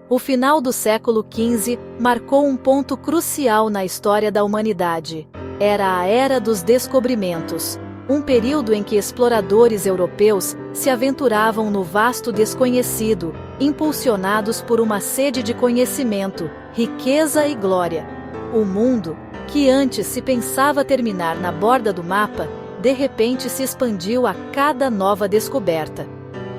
O final do século XV marcou um ponto crucial na história da humanidade. Era a Era dos Descobrimentos, um período em que exploradores europeus se aventuravam no vasto desconhecido, impulsionados por uma sede de conhecimento, riqueza e glória. O mundo, que antes se pensava terminar na borda do mapa, de repente se expandiu a cada nova descoberta.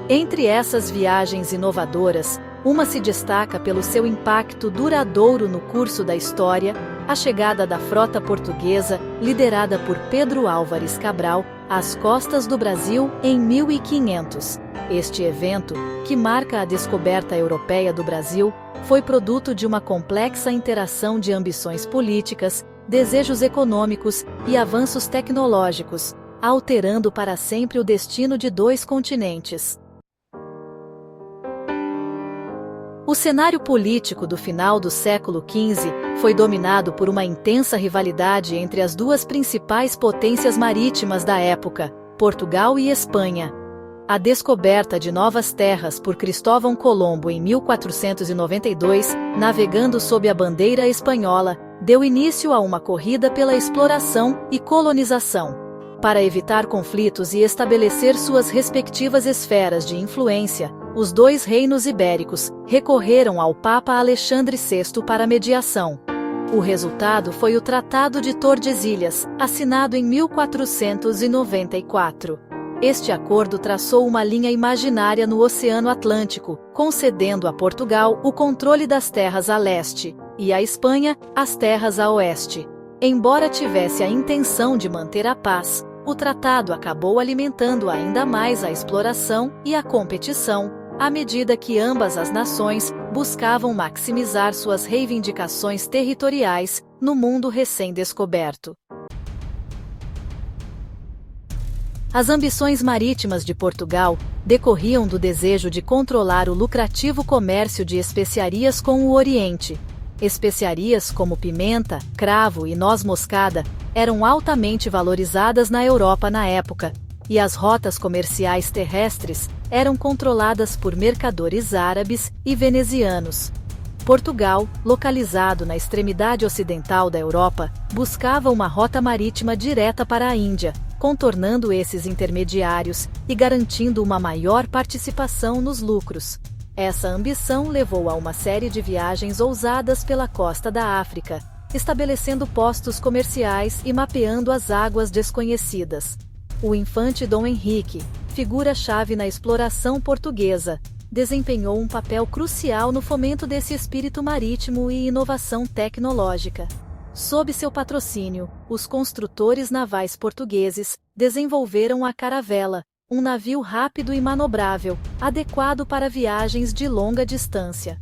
Entre essas viagens inovadoras, uma se destaca pelo seu impacto duradouro no curso da história: a chegada da frota portuguesa, liderada por Pedro Álvares Cabral, às costas do Brasil em 1500. Este evento, que marca a descoberta europeia do Brasil, foi produto de uma complexa interação de ambições políticas, desejos econômicos e avanços tecnológicos, alterando para sempre o destino de dois continentes. O cenário político do final do século XV foi dominado por uma intensa rivalidade entre as duas principais potências marítimas da época, Portugal e Espanha. A descoberta de novas terras por Cristóvão Colombo em 1492, navegando sob a bandeira espanhola, deu início a uma corrida pela exploração e colonização. Para evitar conflitos e estabelecer suas respectivas esferas de influência, os dois reinos ibéricos recorreram ao Papa Alexandre VI para mediação. O resultado foi o Tratado de Tordesilhas, assinado em 1494. Este acordo traçou uma linha imaginária no Oceano Atlântico, concedendo a Portugal o controle das terras a leste, e à Espanha as terras a oeste. Embora tivesse a intenção de manter a paz, o tratado acabou alimentando ainda mais a exploração e a competição, à medida que ambas as nações buscavam maximizar suas reivindicações territoriais no mundo recém-descoberto. As ambições marítimas de Portugal decorriam do desejo de controlar o lucrativo comércio de especiarias com o Oriente. Especiarias como pimenta, cravo e noz moscada eram altamente valorizadas na Europa na época, e as rotas comerciais terrestres eram controladas por mercadores árabes e venezianos. Portugal, localizado na extremidade ocidental da Europa, buscava uma rota marítima direta para a Índia, contornando esses intermediários e garantindo uma maior participação nos lucros. Essa ambição levou a uma série de viagens ousadas pela costa da África, estabelecendo postos comerciais e mapeando as águas desconhecidas. O infante Dom Henrique, figura-chave na exploração portuguesa, desempenhou um papel crucial no fomento desse espírito marítimo e inovação tecnológica. Sob seu patrocínio, os construtores navais portugueses desenvolveram a caravela, um navio rápido e manobrável, adequado para viagens de longa distância.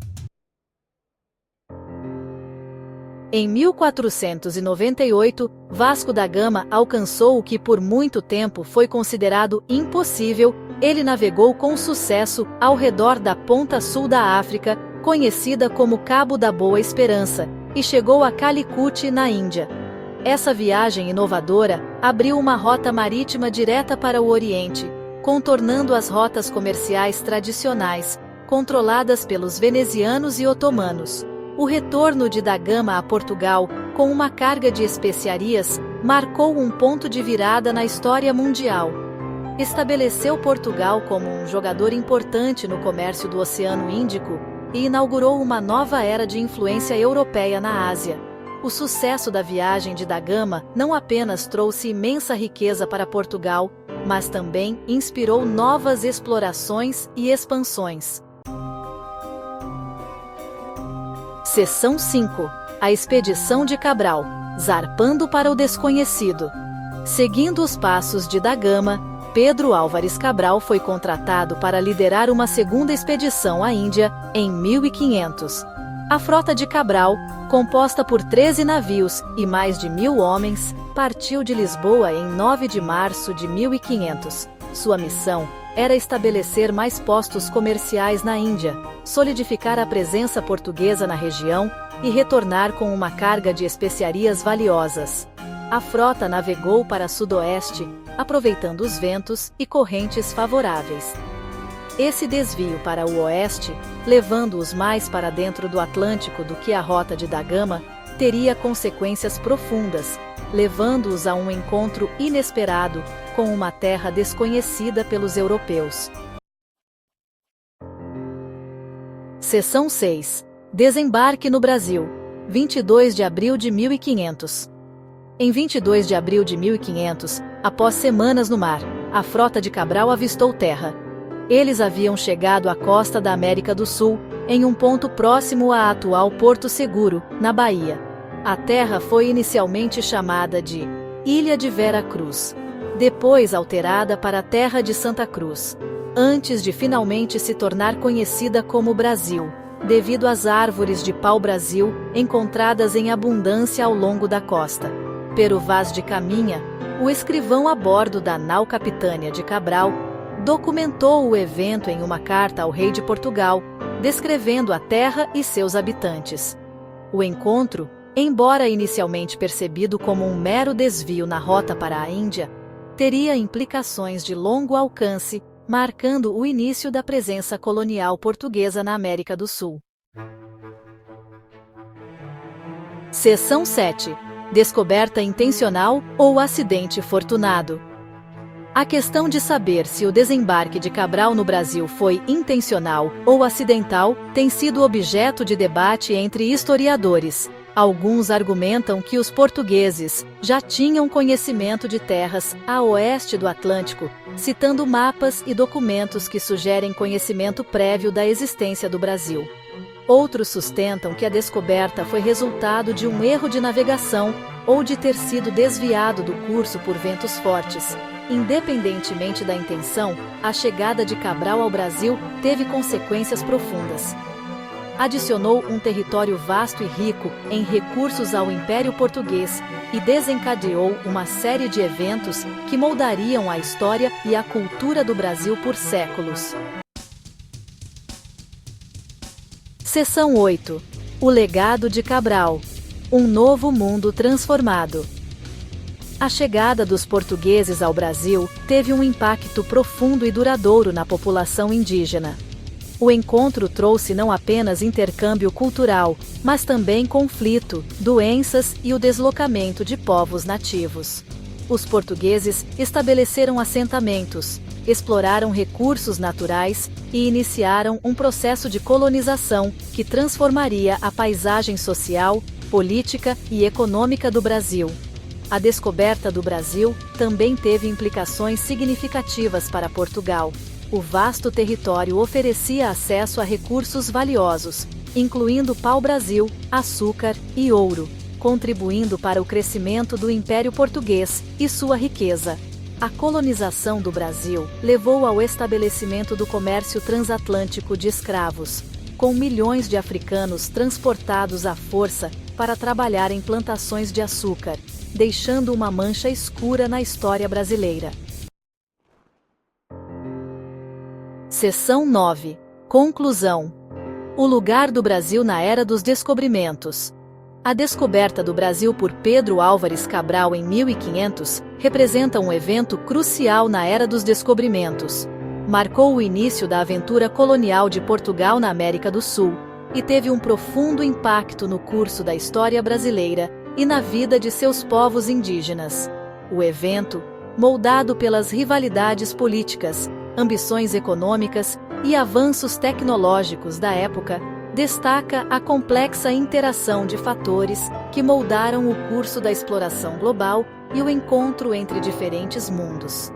Em 1498, Vasco da Gama alcançou o que por muito tempo foi considerado impossível. Ele navegou com sucesso ao redor da ponta sul da África, conhecida como Cabo da Boa Esperança, e chegou a Calicut, na Índia. Essa viagem inovadora abriu uma rota marítima direta para o Oriente, contornando as rotas comerciais tradicionais, controladas pelos venezianos e otomanos. O retorno de da Gama a Portugal, com uma carga de especiarias, marcou um ponto de virada na história mundial. Estabeleceu Portugal como um jogador importante no comércio do Oceano Índico e inaugurou uma nova era de influência europeia na Ásia. O sucesso da viagem de da Gama não apenas trouxe imensa riqueza para Portugal, mas também inspirou novas explorações e expansões. Seção 5. A Expedição de Cabral, zarpando para o desconhecido. Seguindo os passos de da Gama, Pedro Álvares Cabral foi contratado para liderar uma segunda expedição à Índia, em 1500. A frota de Cabral, composta por 13 navios e mais de 1000 homens, partiu de Lisboa em 9 de março de 1500. Sua missão era estabelecer mais postos comerciais na Índia, solidificar a presença portuguesa na região e retornar com uma carga de especiarias valiosas. A frota navegou para sudoeste, aproveitando os ventos e correntes favoráveis. Esse desvio para o oeste, levando-os mais para dentro do Atlântico do que a Rota de da Gama, teria consequências profundas, levando-os a um encontro inesperado com uma terra desconhecida pelos europeus. Seção 6. Desembarque no Brasil. 22 de abril de 1500. Em 22 de abril de 1500, após semanas no mar, a frota de Cabral avistou terra. Eles haviam chegado à costa da América do Sul, em um ponto próximo à atual Porto Seguro, na Bahia. A terra foi inicialmente chamada de Ilha de Vera Cruz, depois alterada para Terra de Santa Cruz, antes de finalmente se tornar conhecida como Brasil, devido às árvores de pau-brasil encontradas em abundância ao longo da costa. Pero Vaz de Caminha, o escrivão a bordo da nau Capitânia de Cabral, documentou o evento em uma carta ao rei de Portugal, descrevendo a terra e seus habitantes. O encontro, embora inicialmente percebido como um mero desvio na rota para a Índia, teria implicações de longo alcance, marcando o início da presença colonial portuguesa na América do Sul. Seção 7. Descoberta intencional ou acidente fortunado. A questão de saber se o desembarque de Cabral no Brasil foi intencional ou acidental tem sido objeto de debate entre historiadores. Alguns argumentam que os portugueses já tinham conhecimento de terras a oeste do Atlântico, citando mapas e documentos que sugerem conhecimento prévio da existência do Brasil. Outros sustentam que a descoberta foi resultado de um erro de navegação ou de ter sido desviado do curso por ventos fortes. Independentemente da intenção, a chegada de Cabral ao Brasil teve consequências profundas. Adicionou um território vasto e rico em recursos ao Império Português e desencadeou uma série de eventos que moldariam a história e a cultura do Brasil por séculos. Seção 8. O legado de Cabral. Um novo mundo transformado. A chegada dos portugueses ao Brasil teve um impacto profundo e duradouro na população indígena. O encontro trouxe não apenas intercâmbio cultural, mas também conflito, doenças e o deslocamento de povos nativos. Os portugueses estabeleceram assentamentos, exploraram recursos naturais e iniciaram um processo de colonização que transformaria a paisagem social, política e econômica do Brasil. A descoberta do Brasil também teve implicações significativas para Portugal. O vasto território oferecia acesso a recursos valiosos, incluindo pau-brasil, açúcar e ouro, contribuindo para o crescimento do Império Português e sua riqueza. A colonização do Brasil levou ao estabelecimento do comércio transatlântico de escravos, com milhões de africanos transportados à força para trabalhar em plantações de açúcar, deixando uma mancha escura na história brasileira. Seção 9. Conclusão. O lugar do Brasil na Era dos Descobrimentos. A descoberta do Brasil por Pedro Álvares Cabral em 1500 representa um evento crucial na Era dos Descobrimentos. Marcou o início da aventura colonial de Portugal na América do Sul e teve um profundo impacto no curso da história brasileira e na vida de seus povos indígenas. O evento, moldado pelas rivalidades políticas, ambições econômicas e avanços tecnológicos da época, destaca a complexa interação de fatores que moldaram o curso da exploração global e o encontro entre diferentes mundos.